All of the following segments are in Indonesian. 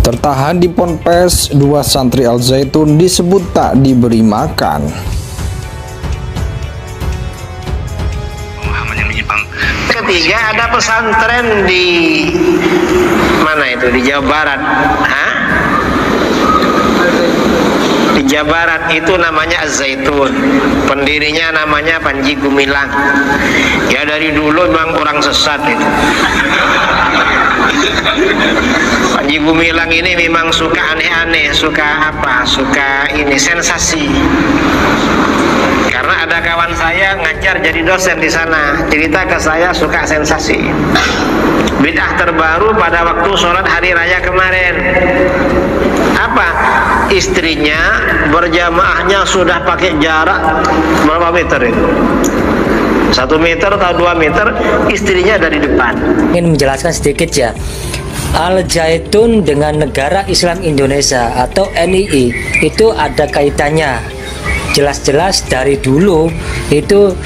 Tertahan di Ponpes, 2 santri Al Zaitun disebut tak diberi makan. Ketiga, ada pesantren di mana itu, di Jawa Barat. Di Jawa Barat itu namanya Az-Zaitun, pendirinya namanya Panji Gumilang. Ya dari dulu memang orang sesat itu. Panji Gumilang ini memang suka aneh-aneh, suka ini sensasi. Karena ada kawan saya ngajar jadi dosen di sana, cerita ke saya suka sensasi. Bid'ah terbaru pada waktu sholat hari raya kemarin. Apa? Istrinya berjamaahnya sudah pakai jarak berapa meter itu? 1 meter atau 2 meter, istrinya dari depan. Ingin menjelaskan sedikit ya. Al Zaitun dengan Negara Islam Indonesia atau NII itu ada kaitannya. Jelas-jelas dari dulu itu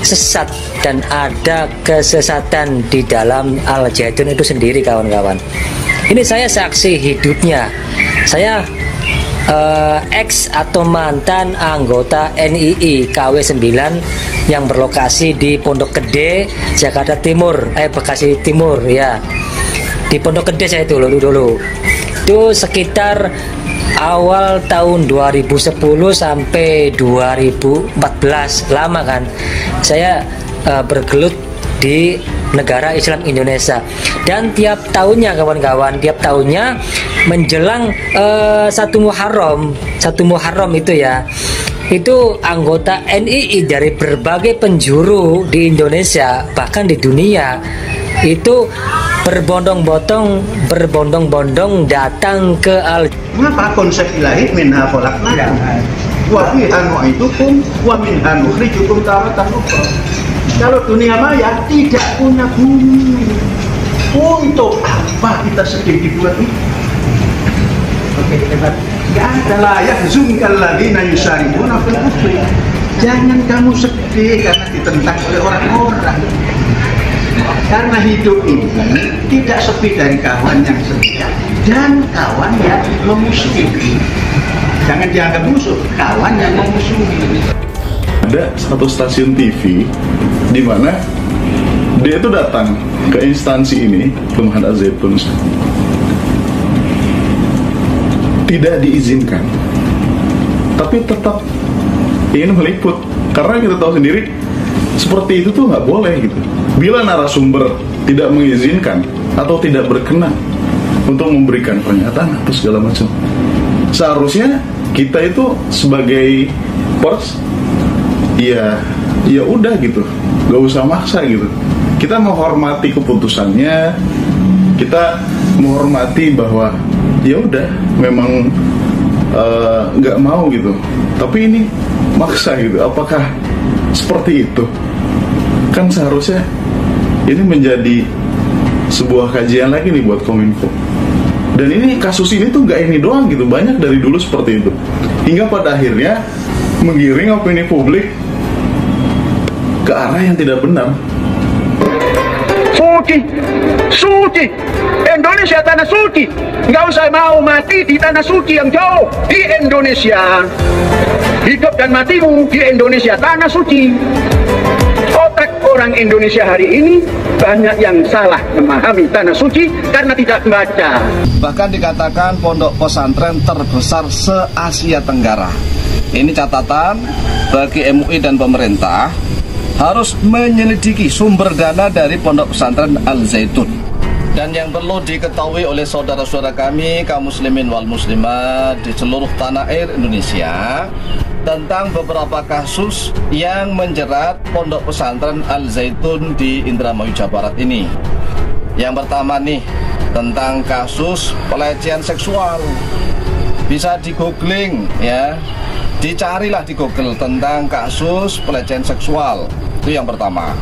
sesat dan ada kesesatan di dalam Al Zaitun itu sendiri, kawan-kawan. Ini saya saksi hidupnya. Saya ex atau mantan anggota NII KW9 yang berlokasi di Pondok Gede, Jakarta Timur, Bekasi Timur ya. Di Pondok Gede saya dulu. Itu sekitar awal tahun 2010 sampai 2014, lama kan saya bergelut di Negara Islam Indonesia. Dan tiap tahunnya kawan-kawan, tiap tahunnya menjelang 1 Muharram itu ya, itu anggota NII dari berbagai penjuru di Indonesia bahkan di dunia itu berbondong-bondong datang ke Mengapa konsep ilahi minha khalaqnakum wa fiha nu'idukum wa minha nukhrijukum taratan ukhra. Kalau dunia maya tidak punya bumi, untuk apa kita sedih dibuat ini? Oke, hebat. Gak ada layak zungkal ladina yusaribuna fil kufri. Jangan kamu sedih karena ditentang oleh orang-orang. Karena hidup ini tidak sepi dari kawan yang setia dan kawan yang memusuhi. Jangan dianggap musuh, kawan yang memusuhi. Ada satu stasiun TV di mana dia itu datang ke instansi ini, Perumahan Al-Zaitun, tidak diizinkan, tapi tetap ingin meliput karena kita tahu sendiri seperti itu tuh nggak boleh gitu. Bila narasumber tidak mengizinkan atau tidak berkenan untuk memberikan pernyataan atau segala macam, seharusnya kita itu sebagai pers ya udah gitu, nggak usah maksa gitu. Kita menghormati keputusannya, kita menghormati bahwa ya udah memang nggak mau gitu. Tapi ini maksa gitu. Apakah seperti itu? Kan seharusnya ini menjadi sebuah kajian lagi nih buat Kominfo. Dan ini kasus ini tuh nggak ini doang gitu, banyak dari dulu seperti itu. Hingga pada akhirnya menggiring opini publik ke arah yang tidak benar. Suci, Indonesia tanah suci. Nggak usah mau mati di tanah suci yang jauh, di Indonesia. Hidup dan matimu di Indonesia tanah suci. Otak orang Indonesia hari ini banyak yang salah memahami tanah suci karena tidak membaca. Bahkan dikatakan pondok pesantren terbesar se-Asia Tenggara. Ini catatan bagi MUI dan pemerintah harus menyelidiki sumber dana dari pondok pesantren Al-Zaitun. Dan yang perlu diketahui oleh saudara-saudara kami, kaum muslimin wal muslimat di seluruh tanah air Indonesia, tentang beberapa kasus yang menjerat pondok pesantren Al-Zaitun di Indramayu, Jawa Barat ini. Yang pertama nih, tentang kasus pelecehan seksual. Bisa di googling ya, dicarilah di Google tentang kasus pelecehan seksual. Itu yang pertama.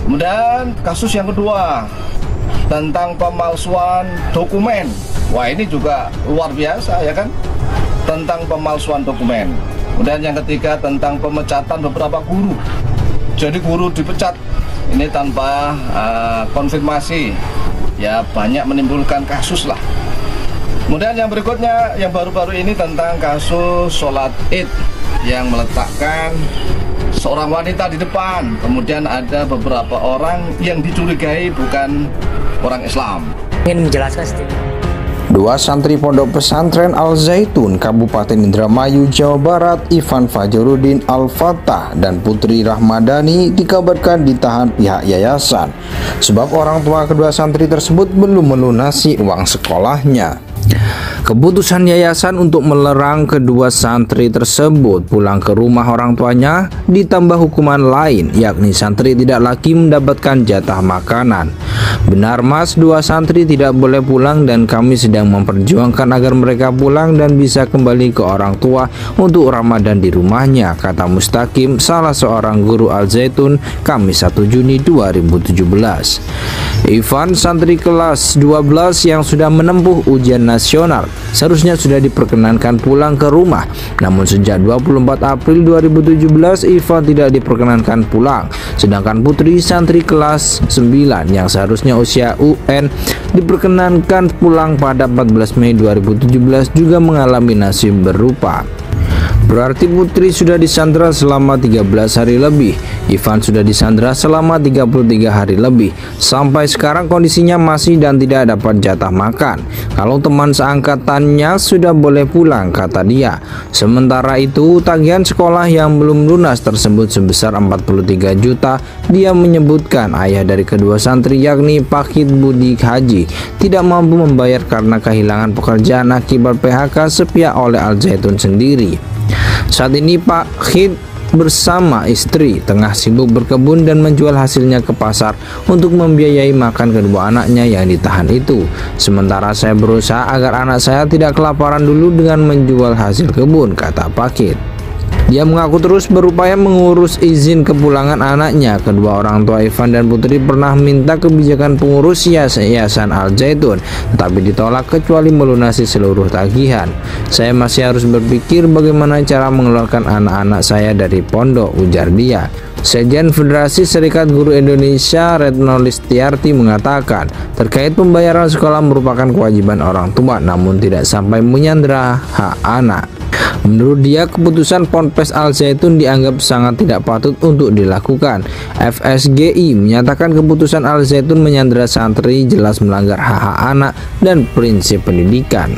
Kemudian kasus yang kedua, tentang pemalsuan dokumen. Wah, ini juga luar biasa ya kan, tentang pemalsuan dokumen. Kemudian yang ketiga, tentang pemecatan beberapa guru. Jadi guru dipecat ini tanpa konfirmasi, ya banyak menimbulkan kasus lah. Kemudian yang berikutnya, yang baru-baru ini tentang kasus sholat id yang meletakkan seorang wanita di depan. Kemudian ada beberapa orang yang dicurigai bukan orang Islam. Ingin menjelaskan sedikit. Dua santri Pondok Pesantren Al Zaitun, Kabupaten Indramayu, Jawa Barat, Ivan Fajaruddin Al-Fatah dan Putri Rahmadani dikabarkan ditahan pihak yayasan sebab orang tua kedua santri tersebut belum melunasi uang sekolahnya. Keputusan yayasan untuk melarang kedua santri tersebut pulang ke rumah orang tuanya ditambah hukuman lain, yakni santri tidak lagi mendapatkan jatah makanan. Benar mas, dua santri tidak boleh pulang dan kami sedang memperjuangkan agar mereka pulang dan bisa kembali ke orang tua untuk Ramadan di rumahnya, kata Mustaqim, salah seorang guru Al Zaitun, Kamis 1 Juni 2017. Ivan, santri kelas 12 yang sudah menempuh ujian nasional, seharusnya sudah diperkenankan pulang ke rumah. Namun sejak 24 April 2017 Ivan tidak diperkenankan pulang. Sedangkan Putri, santri kelas 9 yang seharusnya usia UN, diperkenankan pulang pada 14 Mei 2017 juga mengalami nasib berupa. Berarti Putri sudah disandra selama 13 hari lebih, Ivan sudah disandra selama 33 hari lebih. Sampai sekarang kondisinya masih dan tidak dapat jatah makan. Kalau teman seangkatannya sudah boleh pulang, kata dia. Sementara itu, tagihan sekolah yang belum lunas tersebut sebesar 43 juta. Dia menyebutkan ayah dari kedua santri yakni Pak Hid Budi Haji tidak mampu membayar karena kehilangan pekerjaan akibat PHK sepihak oleh Al Zaitun sendiri. Saat ini Pak Hid bersama istri tengah sibuk berkebun dan menjual hasilnya ke pasar untuk membiayai makan kedua anaknya yang ditahan itu. Sementara saya berusaha agar anak saya tidak kelaparan dulu dengan menjual hasil kebun, kata Pak Hid. Dia mengaku terus berupaya mengurus izin kepulangan anaknya. Kedua orang tua Ivan dan Putri pernah minta kebijakan pengurus yayasan Al Zaitun, tetapi ditolak kecuali melunasi seluruh tagihan. Saya masih harus berpikir bagaimana cara mengeluarkan anak-anak saya dari pondok, ujar dia. Sekjen Federasi Serikat Guru Indonesia Retno Listiarti mengatakan terkait pembayaran sekolah merupakan kewajiban orang tua namun tidak sampai menyandera hak anak. Menurut dia, keputusan Ponpes Al Zaitun dianggap sangat tidak patut untuk dilakukan. FSGI menyatakan keputusan Al Zaitun menyandera santri jelas melanggar hak-hak anak dan prinsip pendidikan.